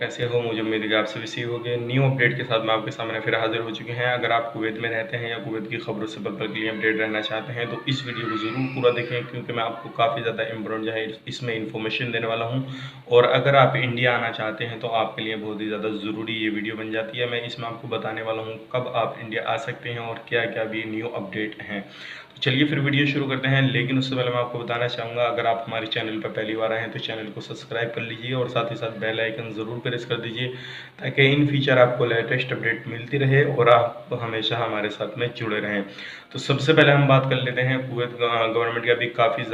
कैसे हो? मुझे उम्मीद है कि आप सभी सही होंगे। न्यू अपडेट के साथ मैं आपके सामने फिर हाज़िर हो चुके हैं। अगर आप कुवैत में रहते हैं या कुवैत की खबरों से पल-पल के लिए अपडेट रहना चाहते हैं, तो इस वीडियो को ज़रूर पूरा देखें, क्योंकि मैं आपको काफ़ी ज़्यादा इम्पोर्टेंट जो है इसमें इन्फॉर्मेशन देने वाला हूँ। और अगर आप इंडिया आना चाहते हैं, तो आपके लिए बहुत ही ज़्यादा ज़रूरी ये वीडियो बन जाती है। मैं इसमें आपको बताने वाला हूँ कब आप इंडिया आ सकते हैं और क्या-क्या भी न्यू अपडेट हैं। तो चलिए फिर वीडियो शुरू करते हैं, लेकिन उससे पहले मैं आपको बताना चाहूँगा, अगर आप हमारे चैनल पर पहली बार आए हैं तो चैनल को सब्सक्राइब कर लीजिए और साथ ही साथ बेल आइकन ज़रूर प्रेस कर दीजिए, ताकि इन फ्यूचर आपको लेटेस्ट अपडेट मिलती रहे और आप हमेशा हमारे साथ में जुड़े रहें। तो सबसे पहले हम बात कर लेते हैं कुवैत गवर्नमेंट के अभी काफ़ी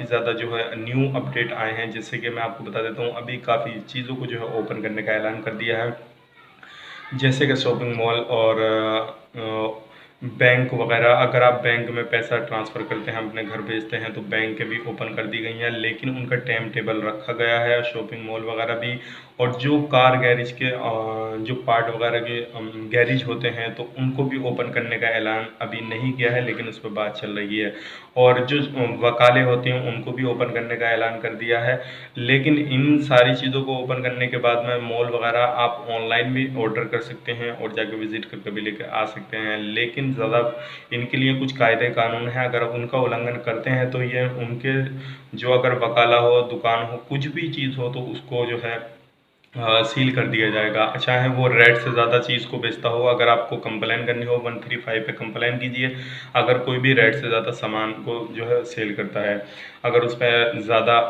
ज़्यादा जो है न्यू अपडेट आए हैं। जैसे कि मैं आपको बता देता हूँ, अभी काफ़ी चीज़ों को जो है ओपन करने का ऐलान कर दिया है, जैसे कि शॉपिंग मॉल और बैंक वगैरह। अगर आप बैंक में पैसा ट्रांसफ़र करते हैं, अपने घर भेजते हैं, तो बैंक भी ओपन कर दी गई हैं, लेकिन उनका टाइम टेबल रखा गया है। शॉपिंग मॉल वगैरह भी, और जो कार गैरेज के जो पार्ट वगैरह के गैरेज होते हैं, तो उनको भी ओपन करने का ऐलान अभी नहीं किया है, लेकिन उस पर बात चल रही है। और जो वकाले होते हैं, उनको भी ओपन करने का ऐलान कर दिया है। लेकिन इन सारी चीज़ों को ओपन करने के बाद में मॉल वगैरह आप ऑनलाइन भी ऑर्डर कर सकते हैं और जाके विज़िट करके भी लेकर आ सकते हैं। लेकिन ज़्यादा इनके लिए कुछ कायदे कानून हैं, अगर आप उनका उल्लंघन करते हैं तो ये उनके जो अगर वकाला हो, दुकान हो, कुछ भी चीज़ हो, तो उसको जो है सील कर दिया जाएगा। चाहे वो रेट से ज़्यादा चीज़ को बेचता हो। अगर आपको कंप्लेन करनी हो, 135 पे कंप्लेन कीजिए, अगर कोई भी रेट से ज़्यादा सामान को जो है सेल करता है, अगर उस पर ज़्यादा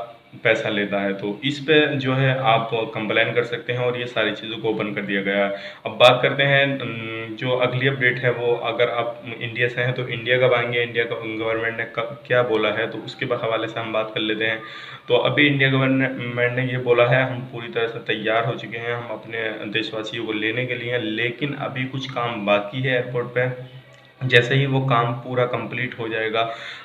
पैसा लेता है, तो इस पे जो है आप कंप्लेन कर सकते हैं। और ये सारी चीज़ों को ओपन कर दिया गया है। अब बात करते हैं जो अगली अपडेट है वो, अगर आप इंडिया से हैं तो इंडिया कब आएंगे, इंडिया का गवर्नमेंट ने कब क्या बोला है, तो उसके हवाले से हम बात कर लेते हैं। तो अभी इंडिया गवर्नमेंट ने ये बोला है, हम पूरी तरह से तैयार हो चुके हैं, हम अपने देशवासियों को लेने के लिए, लेकिन अभी कुछ काम बाकी है एयरपोर्ट पे। जैसे ही वो काम पूरा कंप्लीट हो जाएगा,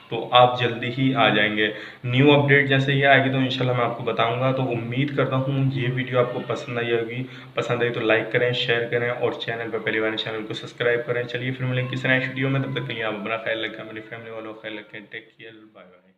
तो आप जल्दी ही आ जाएंगे। न्यू अपडेट जैसे ही आएगी तो इंशाल्लाह मैं आपको बताऊंगा। तो उम्मीद करता हूँ ये वीडियो आपको पसंद आई होगी। पसंद आई तो लाइक करें, शेयर करें और चैनल पर पहली बार चैनल को सब्सक्राइब करें। चलिए फिर मिलेंगे किसी नए वीडियो में, तब तक के लिए आप अपना ख्याल रखें, अपनी फैमिली वालों का ख्याल रखें। Take care, bye bye.